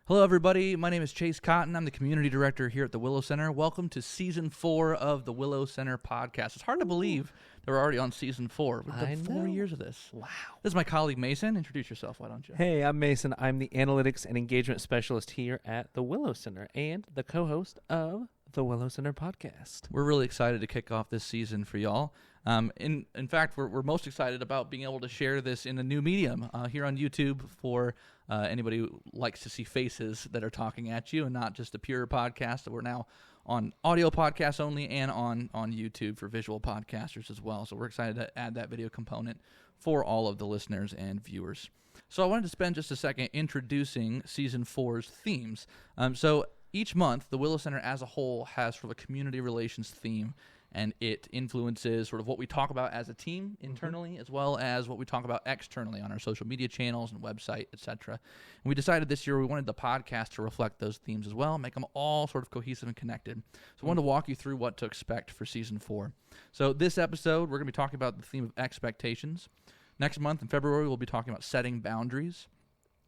Hello, everybody. My name is Chase Cotton. I'm the community director here at the Willow Center. Welcome to Season 4 of the Willow Center Podcast. It's hard to believe that we're already on Season 4. We've done 4 years of this. Wow. This is my colleague, Mason. Introduce yourself, why don't you? Hey, I'm Mason. I'm the Analytics and Engagement Specialist here at the Willow Center and the co-host of the Willow Center Podcast. We're really excited to kick off this season for y'all. In fact, we're most excited about being able to share this in a new medium here on YouTube for anybody who likes to see faces that are talking at you and not just a pure podcast. That we're now on audio podcasts only and on YouTube for visual podcasters as well. So we're excited to add that video component for all of the listeners and viewers. So I wanted to spend just a second introducing Season 4's themes. So each month, the Willow Center as a whole has sort of a community relations theme, and it influences sort of what we talk about as a team internally, as well as what we talk about externally on our social media channels and website, etc. And we decided this year we wanted the podcast to reflect those themes as well, make them all sort of cohesive and connected. So I wanted to walk you through what to expect for Season 4. So this episode, we're going to be talking about the theme of expectations. Next month, in February, we'll be talking about setting boundaries.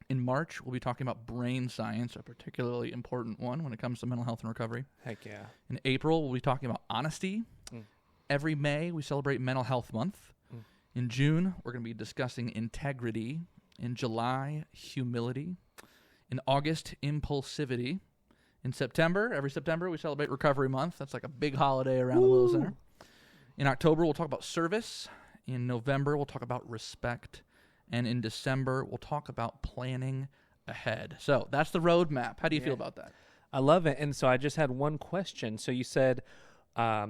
In March, we'll be talking about brain science, a particularly important one when it comes to mental health and recovery. Heck yeah. In April, we'll be talking about honesty. Every May, we celebrate Mental Health Month. In June, we're going to be discussing integrity. In July, humility. In August, impulsivity. In September, every September, we celebrate Recovery Month. That's like a big holiday around the Willow Center. In October, we'll talk about service. In November, we'll talk about respect. And in December, we'll talk about planning ahead. So that's the roadmap. How do you feel about that? I love it. And so I just had one question. So you said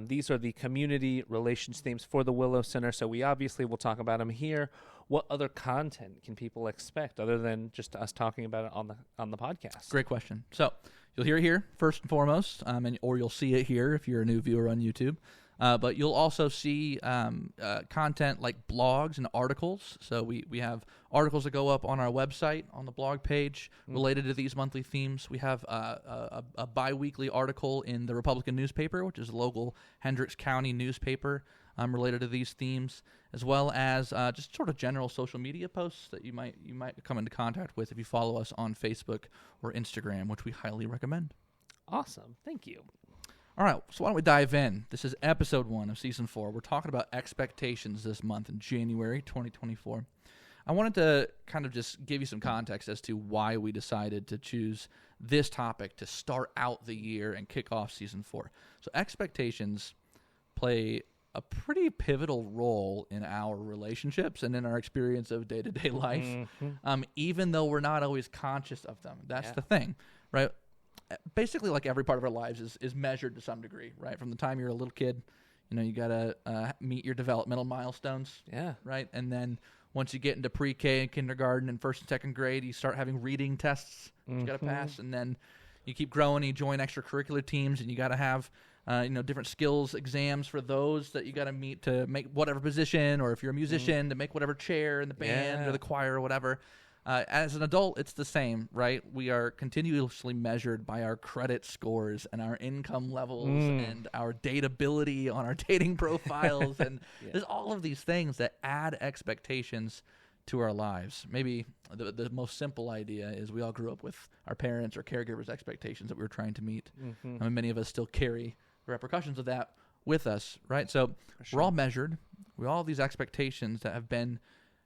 these are the community relations themes for the Willow Center. So we obviously will talk about them here. What other content can people expect other than just us talking about it on the podcast? Great question. So you'll hear it here first and foremost, or you'll see it here if you're a new viewer on YouTube. But you'll also see content like blogs and articles. So we have articles that go up on our website, on the blog page, related to these monthly themes. We have a bi-weekly article in the Republican newspaper, which is a local Hendricks County newspaper, related to these themes, as well as just sort of general social media posts that you might come into contact with if you follow us on Facebook or Instagram, which we highly recommend. Awesome. Thank you. All right, so why don't we dive in? This is episode 1 of Season 4. We're talking about expectations this month in January 2024. I wanted to kind of just give you some context as to why we decided to choose this topic to start out the year and kick off Season 4. So expectations play a pretty pivotal role in our relationships and in our experience of day-to-day life, even though we're not always conscious of them. That's the thing, right? Basically, like every part of our lives is measured to some degree, right? From the time you're a little kid, you got to meet your developmental milestones, right? And then once you get into pre-K and kindergarten and first and second grade, you start having reading tests you got to pass, and then you keep growing, you join extracurricular teams, and you got to have different skills exams for those that you got to meet to make whatever position, or if you're a musician, to make whatever chair in the band or the choir or whatever. As an adult, it's the same, right? We are continuously measured by our credit scores and our income levels and our dateability on our dating profiles. And there's all of these things that add expectations to our lives. Maybe the most simple idea is we all grew up with our parents or caregivers' expectations that we were trying to meet. I mean, many of us still carry the repercussions of that with us, right? So we're all measured. We all have these expectations that have been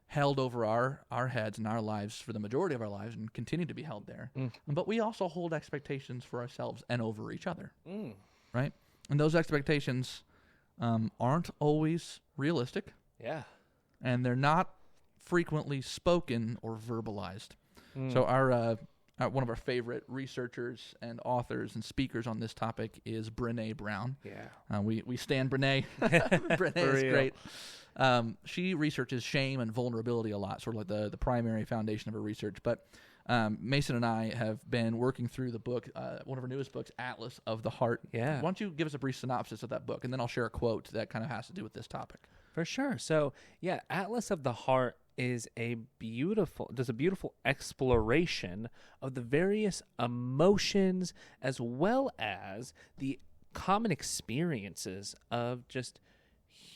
held over our heads and our lives for the majority of our lives and continue to be held there. But we also hold expectations for ourselves and over each other, right? And those expectations aren't always realistic. Yeah. And they're not frequently spoken or verbalized. So our one of our favorite researchers and authors and speakers on this topic is Brené Brown. Yeah. We stand Brené. Brené is great. She researches shame and vulnerability a lot, sort of like the primary foundation of her research. But Mason and I have been working through the book, one of her newest books, Atlas of the Heart. Yeah. Why don't you give us a brief synopsis of that book, and then I'll share a quote that kind of has to do with this topic. For sure. So, Atlas of the Heart is a beautiful exploration of the various emotions as well as the common experiences of just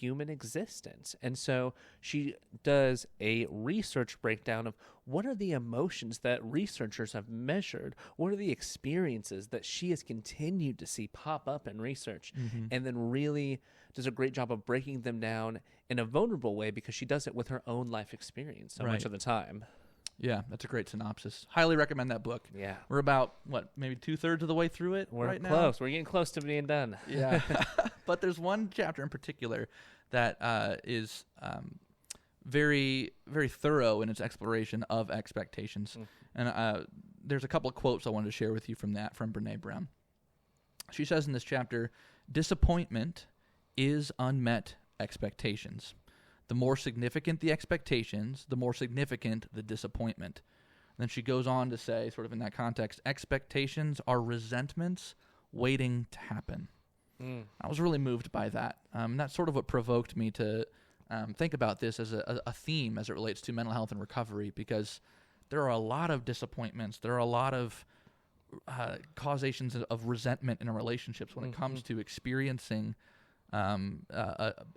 human existence. And so she does a research breakdown of what are the emotions that researchers have measured, what are the experiences that she has continued to see pop up in research, and then really does a great job of breaking them down in a vulnerable way because she does it with her own life experience so much of the time. Yeah, that's a great synopsis. Highly recommend that book. Yeah. We're about, maybe 2/3 of the way through it right now? We're close. We're getting close to being done. Yeah. But there's one chapter in particular that is very, very thorough in its exploration of expectations. And there's a couple of quotes I wanted to share with you from Brene Brown. She says in this chapter, disappointment is unmet expectations. The more significant the expectations, the more significant the disappointment. And then she goes on to say, sort of in that context, expectations are resentments waiting to happen. I was really moved by that. That's sort of what provoked me to think about this as a theme as it relates to mental health and recovery, because there are a lot of disappointments. There are a lot of causations of resentment in our relationships when it comes to experiencing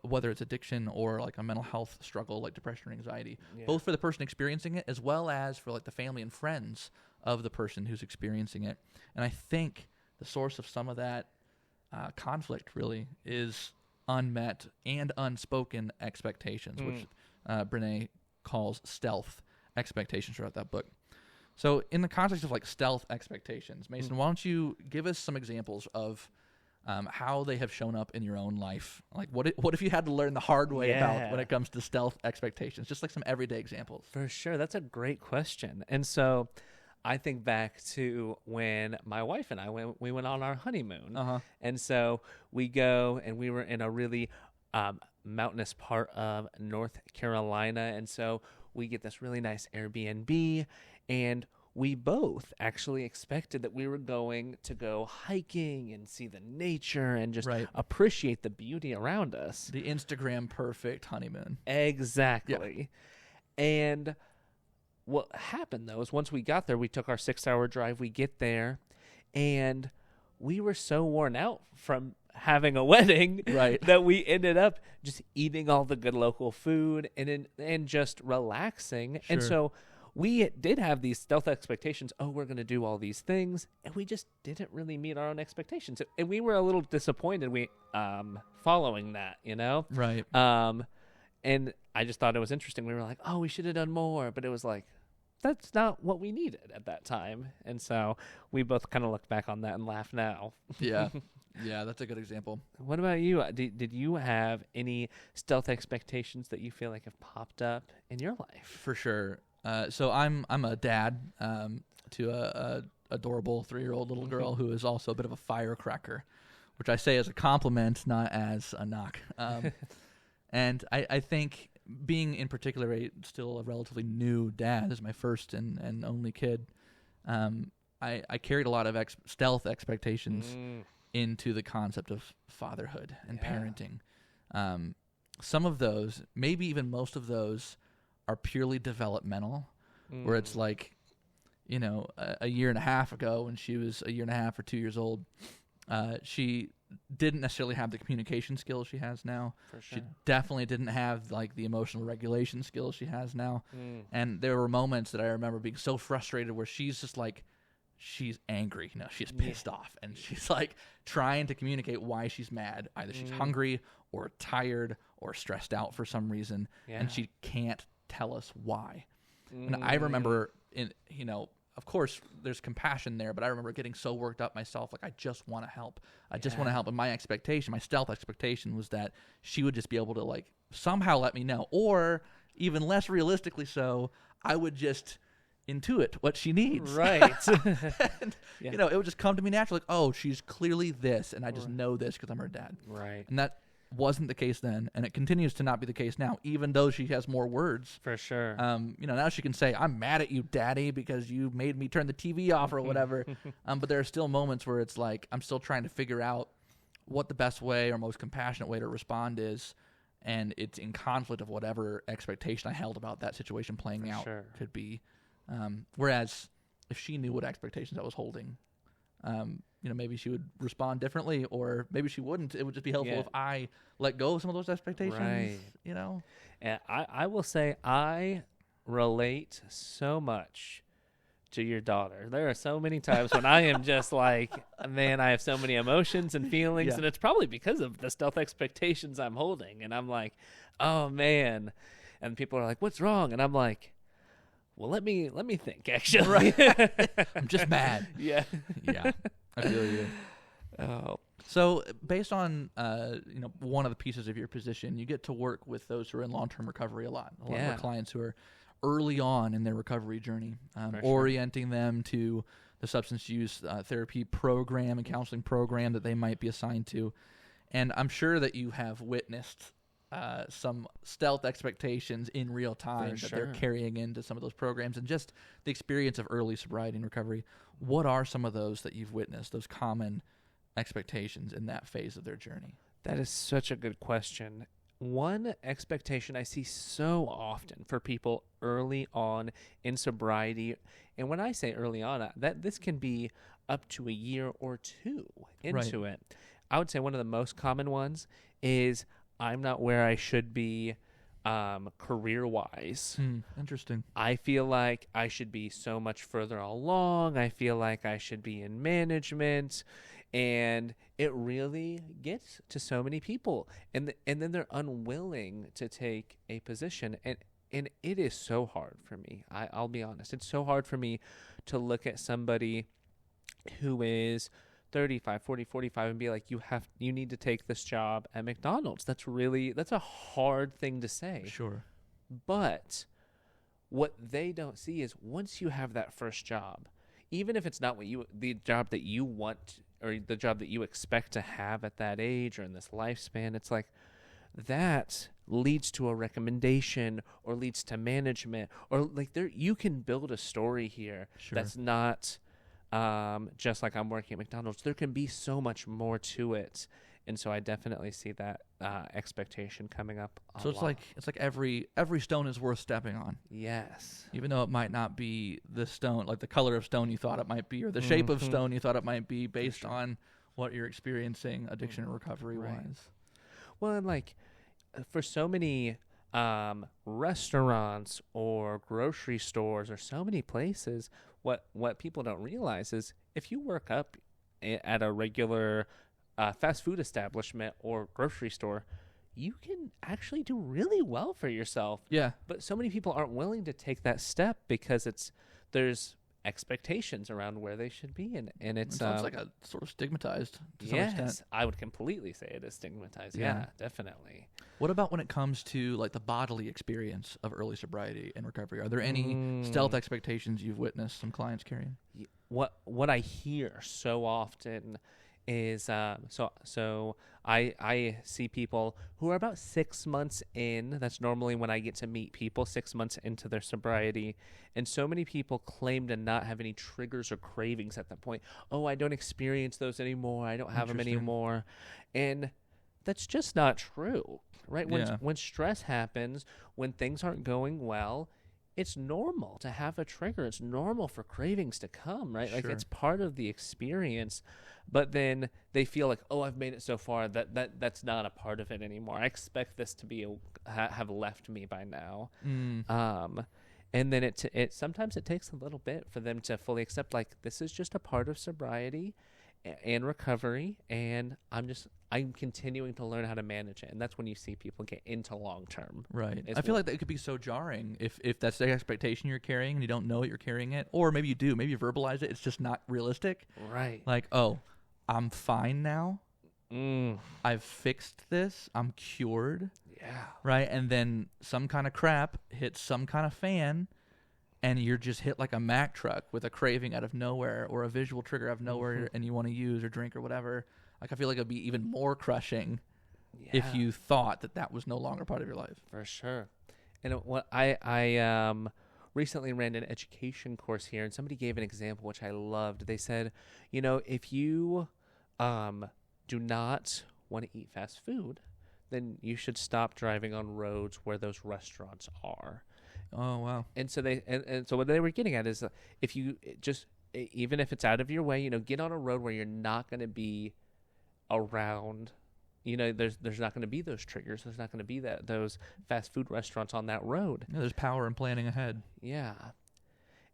whether it's addiction or like a mental health struggle like depression or anxiety, both for the person experiencing it as well as for like the family and friends of the person who's experiencing it. And I think the source of some of that conflict really is unmet and unspoken expectations, which Brene calls stealth expectations throughout that book. So in the context of like stealth expectations, Mason, why don't you give us some examples of how they have shown up in your own life? Like, what if you had to learn the hard way about when it comes to stealth expectations? Just like some everyday examples. For sure. That's a great question. And so I think back to when my wife and I we went on our honeymoon. And so we go and we were in a really mountainous part of North Carolina. And so we get this really nice Airbnb, and we both actually expected that we were going to go hiking and see the nature and just appreciate the beauty around us. The Instagram perfect honeymoon. Exactly. Yeah. And what happened, though, is once we got there, we took our 6-hour drive. We get there, and we were so worn out from having a wedding that we ended up just eating all the good local food and just relaxing. And so we did have these stealth expectations. Oh, we're going to do all these things. And we just didn't really meet our own expectations. And we were a little disappointed following that, you know? Right. And I just thought it was interesting. We were like, oh, we should have done more. But it was like, that's not what we needed at that time. And so we both kind of look back on that and laugh now. Yeah. Yeah, that's a good example. What about you? Did you have any stealth expectations that you feel like have popped up in your life? For sure. So I'm a dad to a adorable 3-year-old little girl who is also a bit of a firecracker, which I say as a compliment, not as a knock. And I think being in particular still a relatively new dad, this is my first and only kid, I carried a lot of stealth expectations into the concept of fatherhood and parenting. Some of those, maybe even most of those, are purely developmental, where it's like, you know, a year and a half ago when she was a year and a half or 2 years old, she didn't necessarily have the communication skills she has now. For sure. She definitely didn't have like the emotional regulation skills she has now. And there were moments that I remember being so frustrated where she's just like, she's angry, you know, she's pissed off, and she's like trying to communicate why she's mad. Either she's hungry or tired or stressed out for some reason, and she can't tell us why. And I remember, of course there's compassion there, but I remember getting so worked up myself, like I just want to help. I just want to help. And my expectation, my stealth expectation, was that she would just be able to like somehow let me know, or even less realistically so, I would just intuit what she needs. Right. And, you know, it would just come to me naturally, like, oh, she's clearly this, and I just know this because I'm her dad. Right. And that wasn't the case then, and it continues to not be the case now, even though she has more words. For sure. Now she can say, I'm mad at you, Daddy, because you made me turn the TV off or whatever. But there are still moments where it's like I'm still trying to figure out what the best way or most compassionate way to respond is, and it's in conflict of whatever expectation I held about that situation playing out could be. Whereas if she knew what expectations I was holding, maybe she would respond differently, or maybe she wouldn't. It would just be helpful Yeah. if I let go of some of those expectations. Right. And I will say I relate so much to your daughter. There are so many times when I am just like, man, I have so many emotions and feelings, Yeah. and it's probably because of the stealth expectations I'm holding. And I'm like, oh man. And people are like, what's wrong? And I'm like, well, let me think, actually. I'm just mad. Yeah. Yeah, I feel you. Oh. So based on one of the pieces of your position, you get to work with those who are in long-term recovery a lot. A lot of our clients who are early on in their recovery journey, orienting them to the substance use therapy program and counseling program that they might be assigned to. And I'm sure that you have witnessed some stealth expectations in real time that they're carrying into some of those programs, and just the experience of early sobriety and recovery. What are some of those that you've witnessed, those common expectations in that phase of their journey? That is such a good question. One expectation I see so often for people early on in sobriety, and when I say early on, that this can be up to a year or two into it. I would say one of the most common ones is, I'm not where I should be career-wise. Interesting. I feel like I should be so much further along. I feel like I should be in management. And it really gets to so many people. And then they're unwilling to take a position. And it is so hard for me. I'll be honest. It's so hard for me to look at somebody who is 35, 40, 45 and be like, you need to take this job at McDonald's. That's a hard thing to say. Sure. But what they don't see is, once you have that first job, even if it's not the job that you want or the job that you expect to have at that age or in this lifespan, it's like that leads to a recommendation or leads to management, or like you can build a story here that's not just like, I'm working at McDonald's. There can be so much more to it. And so I definitely see that expectation coming up a lot. It's like every stone is worth stepping on. Yes. Even though it might not be the stone, like the color of stone you thought it might be, or the shape of stone you thought it might be, based on what you're experiencing addiction and recovery wise. Well, and like for so many restaurants or grocery stores or so many places, what people don't realize is, if you work up at a regular fast food establishment or grocery store, you can actually do really well for yourself. Yeah. But so many people aren't willing to take that step because there's expectations around where they should be, and it sounds like a sort of stigmatized to some extent. I would completely say it is stigmatized. Yeah, definitely. What about when it comes to like the bodily experience of early sobriety and recovery? Are there any stealth expectations you've witnessed some clients carrying? What I hear so often is so I see people who are about 6 months in. That's normally when I get to meet people, 6 months into their sobriety. And so many people claim to not have any triggers or cravings at that point. Oh, I don't experience those anymore. I don't have them anymore. And that's just not true, right? When stress happens, when things aren't going well, it's normal to have a trigger. It's normal for cravings to come, right? Like, it's part of the experience. But then they feel like, oh, I've made it so far that's not a part of it anymore. I expect this to have left me by now. And then it sometimes it takes a little bit for them to fully accept, like, this is just a part of sobriety and recovery, and I'm continuing to learn how to manage it. And that's when you see people get into long term. Right. I feel like that could be so jarring if that's the expectation you're carrying and you don't know that you're carrying it, or maybe you do. Maybe you verbalize it. It's just not realistic. Right. Like, oh, I'm fine now. I've fixed this. I'm cured. Yeah. Right. And then some kind of crap hits some kind of fan, and you're just hit like a Mack truck with a craving out of nowhere, or a visual trigger out of nowhere, and you want to use or drink or whatever. Like, I feel like it'd be even more crushing if you thought that was no longer part of your life. For sure. And what I recently ran an education course here, and somebody gave an example which I loved. They said, if you do not want to eat fast food, then you should stop driving on roads where those restaurants are. Oh, wow. And so so what they were getting at is, if you just even if it's out of your way, you know, get on a road where you're not going to be around, you know, there's not going to be those triggers. There's not going to be those fast food restaurants on that road. Yeah, there's power in planning ahead. Yeah.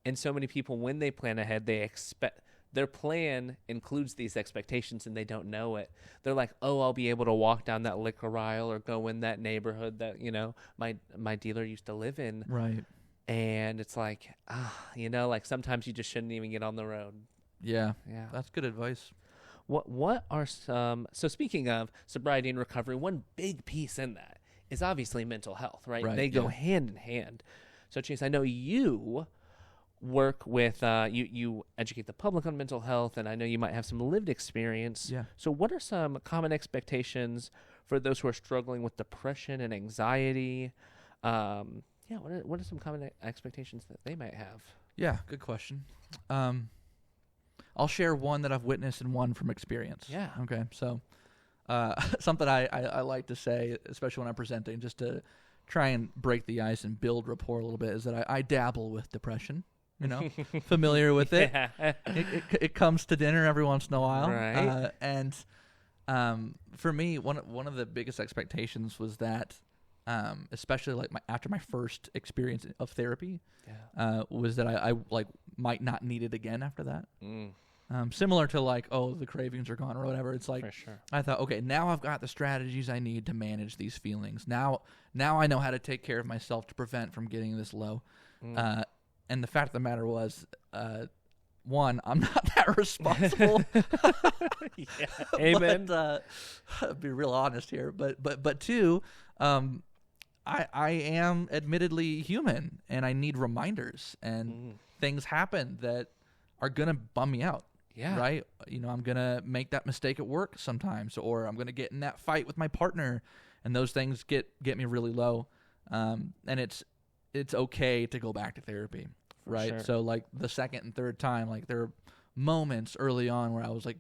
And so many people, when they plan ahead, they expect their plan includes these expectations and they don't know it. They're like, oh, I'll be able to walk down that liquor aisle or go in that neighborhood that, you know, my dealer used to live in. Right. And it's like, you know, like sometimes you just shouldn't even get on the road. Yeah. Yeah. That's good advice. What are some, so speaking of sobriety and recovery, one big piece in that is obviously mental health, right? Right, They go hand in hand. So Chase, I know you work with, you educate the public on mental health, and I know you might have some lived experience. Yeah. So what are some common expectations for those who are struggling with depression and anxiety? What are some common expectations that they might have? Yeah, good question. I'll share one that I've witnessed and one from experience. Yeah. Okay. So, something I like to say, especially when I'm presenting, just to try and break the ice and build rapport a little bit, is that I dabble with depression. You know, familiar with it. Yeah. It comes to dinner every once in a while. Right. And for me, one of the biggest expectations was that, especially like after my first experience of therapy, was that I like might not need it again after that. Similar to like, oh, the cravings are gone or whatever. It's like, For sure. I thought, okay, now I've got the strategies I need to manage these feelings. Now I know how to take care of myself to prevent from getting this low. And the fact of the matter was, one, I'm not that responsible. Yeah. Amen. But, be real honest here. But two, I am admittedly human, and I need reminders, and things happen that are gonna bum me out. Yeah. Right. You know, I'm gonna make that mistake at work sometimes, or I'm gonna get in that fight with my partner, and those things get me really low. And it's okay to go back to therapy. Right. Sure. So like the second and third time, like there are moments early on where I was like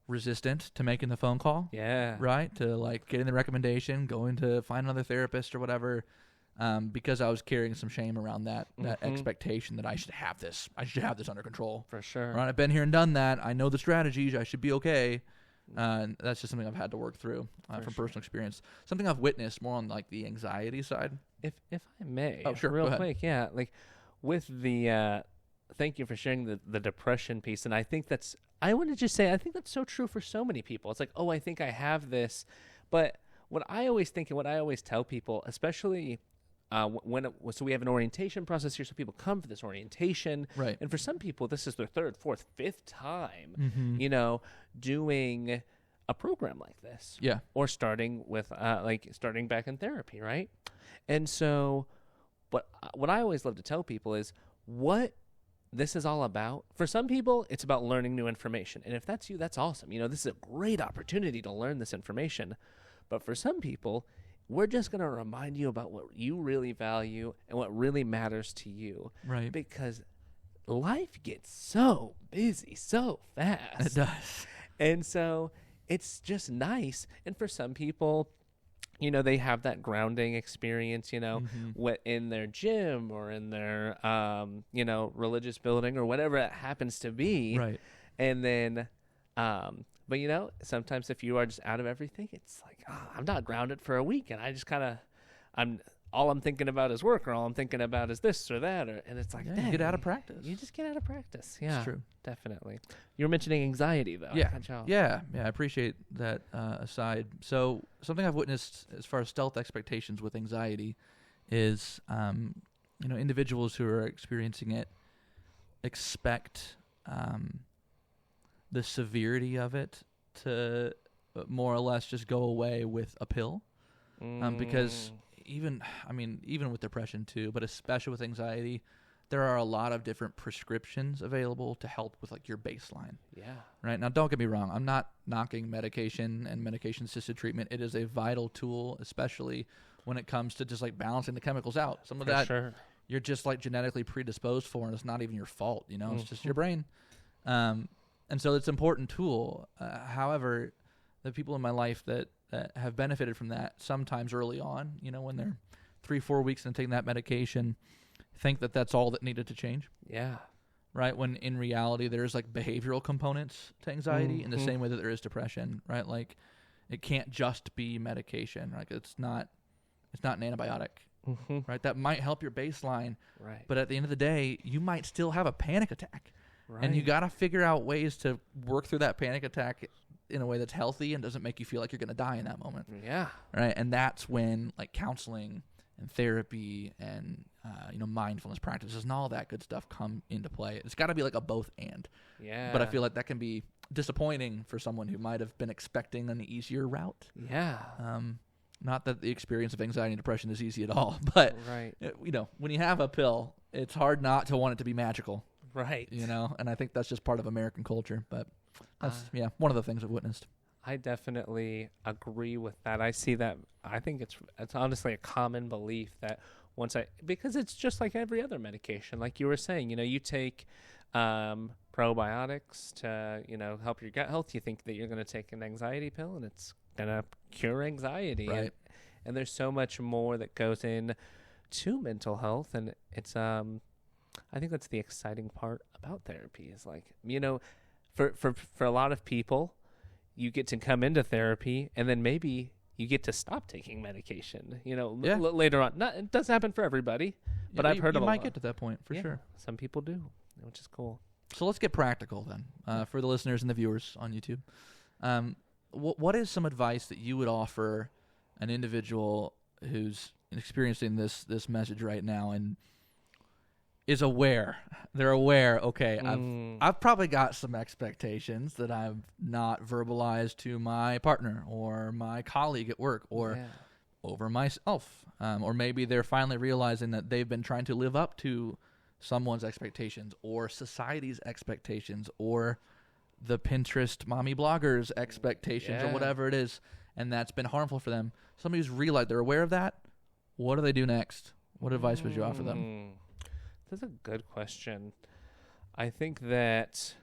resistant to making the phone call. Yeah. Right. To like getting the recommendation, going to find another therapist or whatever. Because I was carrying some shame around that expectation that I should have this under control. For sure. Right. I've been here and done that. I know the strategies. I should be okay. And that's just something I've had to work through from personal experience. Something I've witnessed more on like the anxiety side. If I may, sure, real quick, yeah, like with the thank you for sharing the depression piece, and I think that's I want to just say I think that's so true for so many people. It's like, oh, I think I have this, but what I always think and what I always tell people, especially so we have an orientation process here, so people come for this orientation, right? And for some people, this is their third, fourth, fifth time, you know, doing a program like this, yeah, or starting with starting back in therapy, right? And so, what I always love to tell people is what this is all about. For some people, it's about learning new information, and if that's you, that's awesome. You know, this is a great opportunity to learn this information. But for some people, we're just going to remind you about what you really value and what really matters to you. Right. Because life gets so busy so fast. It does. And so it's just nice. And for some people, you know, they have that grounding experience, you know, in their gym or in their, you know, religious building or whatever it happens to be. Right. And then, but, you know, sometimes if you are just out of everything, it's like, I'm not grounded for a week. And I just kind of, all I'm thinking about is work, or all I'm thinking about is this or that. And it's like, you get out of practice. You just get out of practice. Yeah, it's true. Definitely. You were mentioning anxiety, though. Yeah. I appreciate that aside. So something I've witnessed as far as stealth expectations with anxiety is, you know, individuals who are experiencing it expect the severity of it to more or less just go away with a pill. Because even with depression too, but especially with anxiety, there are a lot of different prescriptions available to help with like your baseline. Yeah. Right. Now, don't get me wrong. I'm not knocking medication and medication-assisted treatment. It is a vital tool, especially when it comes to just like balancing the chemicals out. Some of that you're just like genetically predisposed for, and it's not even your fault. You know, it's just your brain. And so it's an important tool. However, the people in my life that have benefited from that sometimes early on, you know, when they're 3-4 weeks into taking that medication, think that that's all that needed to change. Yeah. right? When in reality, there's like behavioral components to anxiety in the same way that there is depression, right? Like it can't just be medication. Like it's not an antibiotic, right? That might help your baseline, right? but at the end of the day, you might still have a panic attack, and you got to figure out ways to work through that panic attack in a way that's healthy and doesn't make you feel like you're going to die in that moment. Yeah. Right. And that's when like counseling and therapy and, mindfulness practices and all that good stuff come into play. It's got to be like a both and. Yeah. But I feel like that can be disappointing for someone who might have been expecting an easier route. Yeah. Not that the experience of anxiety and depression is easy at all, but, when you have a pill, it's hard not to want it to be magical. Right. And I think that's just part of American culture. But that's, one of the things I've witnessed. I definitely agree with that. I see that. I think it's honestly a common belief that because it's just like every other medication, like you were saying, you take probiotics to, help your gut health. You think that you're going to take an anxiety pill and it's going to cure anxiety. Right. And there's so much more that goes in to mental health. And it's, I think that's the exciting part about therapy is like, for a lot of people, you get to come into therapy and then maybe you get to stop taking medication, later on. It doesn't happen for everybody, but I've heard of a lot. You might get to that point for sure. Some people do, which is cool. So let's get practical then for the listeners and the viewers on YouTube. What is some advice that you would offer an individual who's experiencing this message right now and is aware? They're aware, okay, I've probably got some expectations that I've not verbalized to my partner or my colleague at work or over myself. Or maybe they're finally realizing that they've been trying to live up to someone's expectations or society's expectations or the Pinterest mommy bloggers expectations or whatever it is, and that's been harmful for them. Somebody who's realized they're aware of that, what do they do next? What advice would you offer them? That's a good question. I think that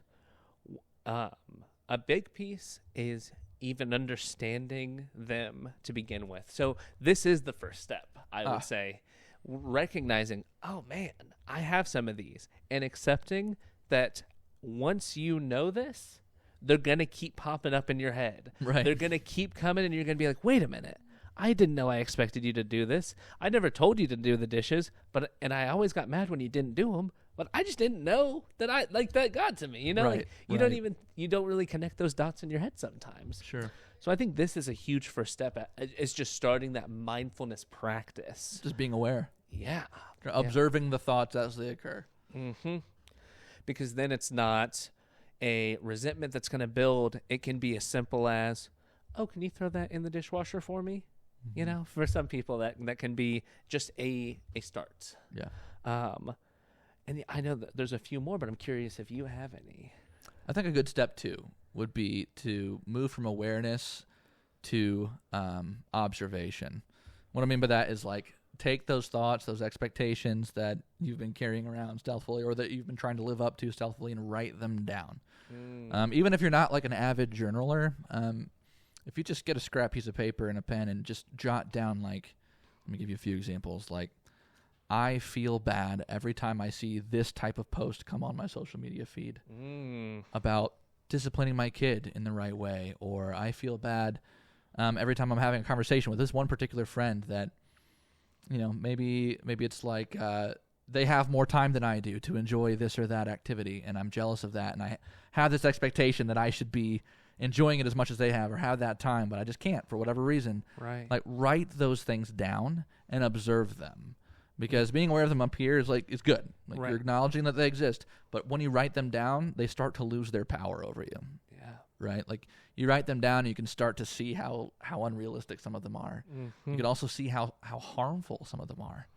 a big piece is even understanding them to begin with. So this is the first step, I would say. Recognizing, oh man, I have some of these, and accepting that once you know this, they're going to keep popping up in your head. Right. They're going to keep coming, and you're going to be like, wait a minute. I didn't know I expected you to do this. I never told you to do the dishes, and I always got mad when you didn't do them, but I just didn't know that that got to me, Right, like you don't really connect those dots in your head sometimes. Sure. So I think this is a huge first step. It's just starting that mindfulness practice. Just being aware. Yeah. Observing the thoughts as they occur. Mm-hmm. Because then it's not a resentment that's going to build. It can be as simple as, oh, can you throw that in the dishwasher for me? For some people that can be just a start. Yeah. And I know that there's a few more, but I'm curious if you have any. I think a good step 2 would be to move from awareness to observation. What I mean by that is like take those thoughts, those expectations that you've been carrying around stealthily or that you've been trying to live up to stealthily and write them down. Even if you're not like an avid journaler, if you just get a scrap piece of paper and a pen and just jot down, like, let me give you a few examples. Like, I feel bad every time I see this type of post come on my social media feed about disciplining my kid in the right way, or I feel bad every time I'm having a conversation with this one particular friend that, maybe it's like they have more time than I do to enjoy this or that activity, and I'm jealous of that, and I have this expectation that I should be enjoying it as much as they have or have that time, but I just can't for whatever reason. Right. Like, write those things down and observe them, because being aware of them up here is good. Like, you're acknowledging that they exist, but when you write them down, they start to lose their power over you. Yeah. Right? Like, you write them down and you can start to see how unrealistic some of them are. You can also see how harmful some of them are.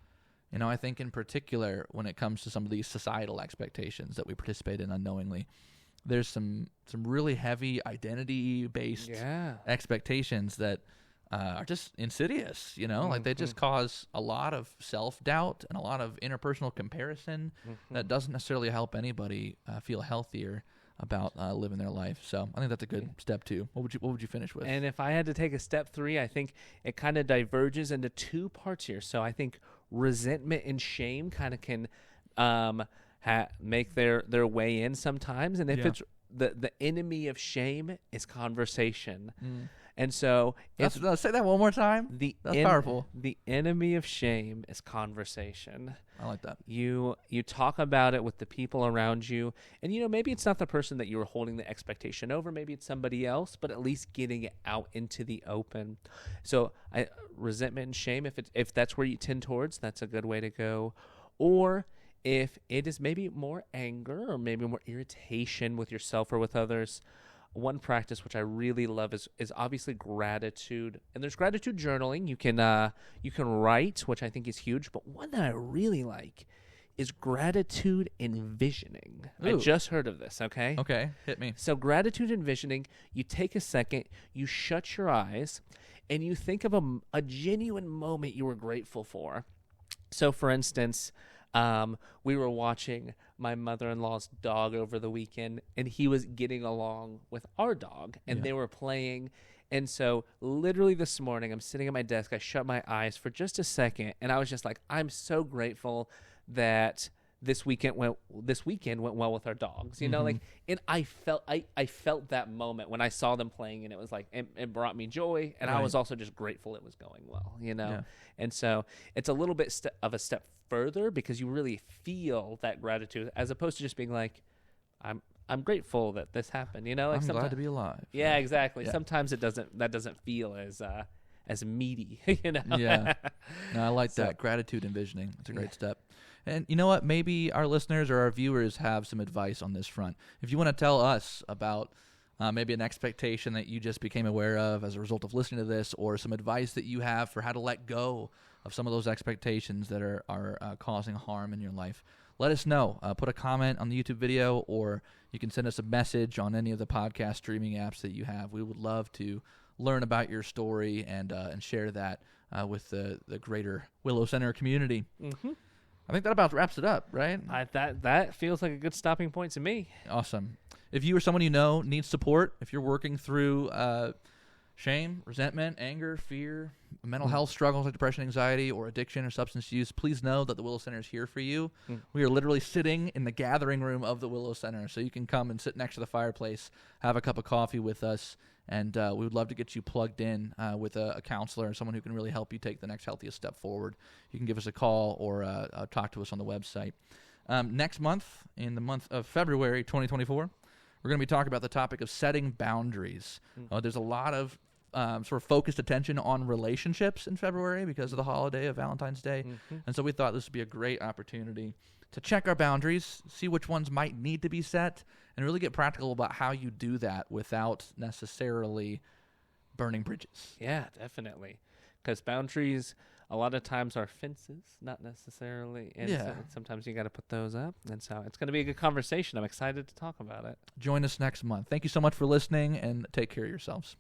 I think in particular when it comes to some of these societal expectations that we participate in unknowingly, there's some really heavy identity-based expectations that are just insidious, like they just cause a lot of self-doubt and a lot of interpersonal comparison that doesn't necessarily help anybody feel healthier about living their life. So I think that's a good step 2. What would you finish with? And if I had to take a step 3, I think it kind of diverges into 2 parts here. So I think resentment and shame kind of can make their way in sometimes. And if Yeah. it's the enemy of shame is conversation. And so Say that one more time. That's powerful. The enemy of shame is conversation. I like that. You talk about it with the people around you, and maybe it's not the person that you were holding the expectation over. Maybe it's somebody else, but at least getting it out into the open. So resentment and shame, if that's where you tend towards, that's a good way to go. Or if it is maybe more anger or maybe more irritation with yourself or with others, one practice which I really love is obviously gratitude. And there's gratitude journaling. You can write, which I think is huge. But one that I really like is gratitude envisioning. Ooh. I just heard of this, okay? Okay, hit me. So gratitude envisioning, you take a second, you shut your eyes, and you think of a genuine moment you were grateful for. So, for instance, we were watching my mother-in-law's dog over the weekend, and he was getting along with our dog, and they were playing. And so literally this morning, I'm sitting at my desk, I shut my eyes for just a second, and I was just like, I'm so grateful that this weekend went well with our dogs, like, and I felt that moment when I saw them playing, and it was like, it brought me joy, and I was also just grateful it was going well, And so it's a little bit of a step further because you really feel that gratitude as opposed to just being like, I'm grateful that this happened, like I'm glad to be alive. Yeah, exactly. Yeah. Sometimes that doesn't feel as meaty, Yeah. No, I like that. Gratitude envisioning. It's a great step. And you know what? Maybe our listeners or our viewers have some advice on this front. If you want to tell us about maybe an expectation that you just became aware of as a result of listening to this, or some advice that you have for how to let go of some of those expectations that are causing harm in your life, let us know. Put a comment on the YouTube video, or you can send us a message on any of the podcast streaming apps that you have. We would love to learn about your story and share that with the greater Willow Center community. Mm-hmm. I think that about wraps it up, right? That feels like a good stopping point to me. Awesome. If you or someone you know needs support, if you're working through shame, resentment, anger, fear, mental health struggles like depression, anxiety, or addiction or substance use, please know that the Willow Center is here for you. We are literally sitting in the gathering room of the Willow Center, so you can come and sit next to the fireplace, have a cup of coffee with us, and we would love to get you plugged in with a counselor or someone who can really help you take the next healthiest step forward. You can give us a call or talk to us on the website. Next month, in the month of February 2024, we're going to be talking about the topic of setting boundaries. There's a lot of sort of focused attention on relationships in February because of the holiday of Valentine's Day. And so we thought this would be a great opportunity to check our boundaries, see which ones might need to be set, and really get practical about how you do that without necessarily burning bridges. Yeah, definitely. Because boundaries a lot of times are fences, not necessarily. And so sometimes you got to put those up. And so it's going to be a good conversation. I'm excited to talk about it. Join us next month. Thank you so much for listening, and take care of yourselves.